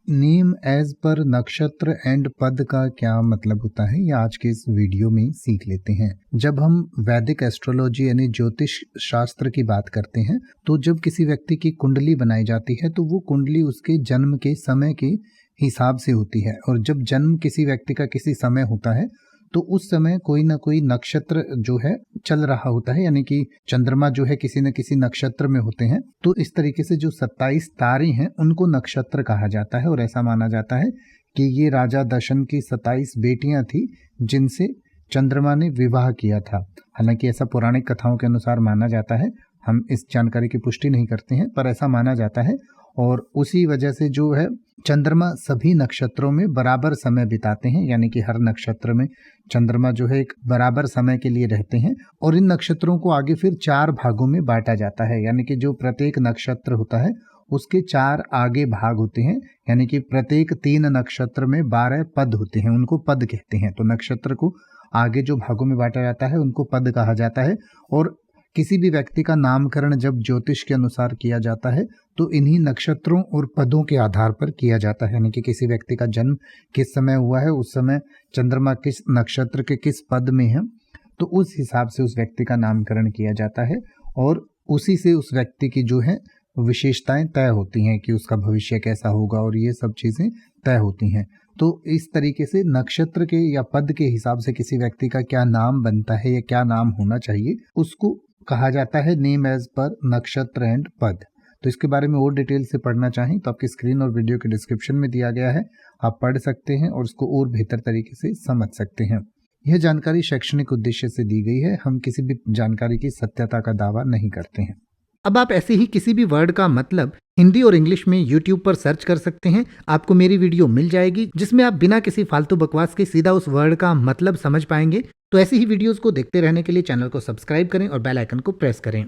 Name as per नक्षत्र and पद का क्या मतलब होता है, ये आज के इस वीडियो में सीख लेते हैं। जब हम वैदिक एस्ट्रोलॉजी यानी ज्योतिष शास्त्र की बात करते हैं तो जब किसी व्यक्ति की कुंडली बनाई जाती है तो वो कुंडली उसके जन्म के समय के हिसाब से होती है। और जब जन्म किसी व्यक्ति का किसी समय होता है तो उस समय कोई ना कोई नक्षत्र जो है चल रहा होता है, यानी कि चंद्रमा जो है किसी न किसी नक्षत्र में होते हैं। तो इस तरीके से जो 27 तारे हैं उनको नक्षत्र कहा जाता है। और ऐसा माना जाता है कि ये राजा दशन की 27 बेटियां थी जिनसे चंद्रमा ने विवाह किया था। हालांकि ऐसा पौराणिक कथाओं के अनुसार माना जाता है, हम इस जानकारी की पुष्टि नहीं करते हैं, पर ऐसा माना जाता है। और उसी वजह से जो है चंद्रमा सभी नक्षत्रों में बराबर समय बिताते हैं, यानी कि हर नक्षत्र में चंद्रमा जो है एक बराबर समय के लिए रहते हैं। और इन नक्षत्रों को आगे फिर 4 भागों में बांटा जाता है, यानी कि जो प्रत्येक नक्षत्र होता है उसके 4 आगे भाग होते हैं, यानी कि प्रत्येक 3 नक्षत्र में 12 पद होते हैं, उनको पद कहते हैं। तो नक्षत्र को आगे जो भागों में बांटा जाता है उनको पद कहा जाता है। और किसी भी व्यक्ति का नामकरण जब ज्योतिष के अनुसार किया जाता है तो इन्हीं नक्षत्रों और पदों के आधार पर किया जाता है, यानी कि किसी व्यक्ति का जन्म किस समय हुआ है, उस समय चंद्रमा किस नक्षत्र के किस पद में है, तो उस हिसाब से उस व्यक्ति का नामकरण किया जाता है। और उसी से उस व्यक्ति की जो है विशेषताएं तय होती हैं कि उसका भविष्य कैसा होगा, और ये सब चीज़ें तय होती हैं। तो इस तरीके से नक्षत्र के या पद के हिसाब से किसी व्यक्ति का क्या नाम बनता है या क्या नाम होना चाहिए उसको कहा जाता है नेम एज पर नक्षत्र एंड पद। तो इसके बारे में और डिटेल से पढ़ना चाहें तो आपकी स्क्रीन और वीडियो के डिस्क्रिप्शन में दिया गया है, आप पढ़ सकते हैं और उसको और बेहतर तरीके से समझ सकते हैं। यह जानकारी शैक्षणिक उद्देश्य से दी गई है, हम किसी भी जानकारी की सत्यता का दावा नहीं करते हैं। अब आप ऐसे ही किसी भी वर्ड का मतलब हिंदी और इंग्लिश में YouTube पर सर्च कर सकते हैं, आपको मेरी वीडियो मिल जाएगी जिसमें आप बिना किसी फालतू बकवास के सीधा उस वर्ड का मतलब समझ पाएंगे। तो ऐसी ही वीडियोस को देखते रहने के लिए चैनल को सब्सक्राइब करें और बेल आइकन को प्रेस करें।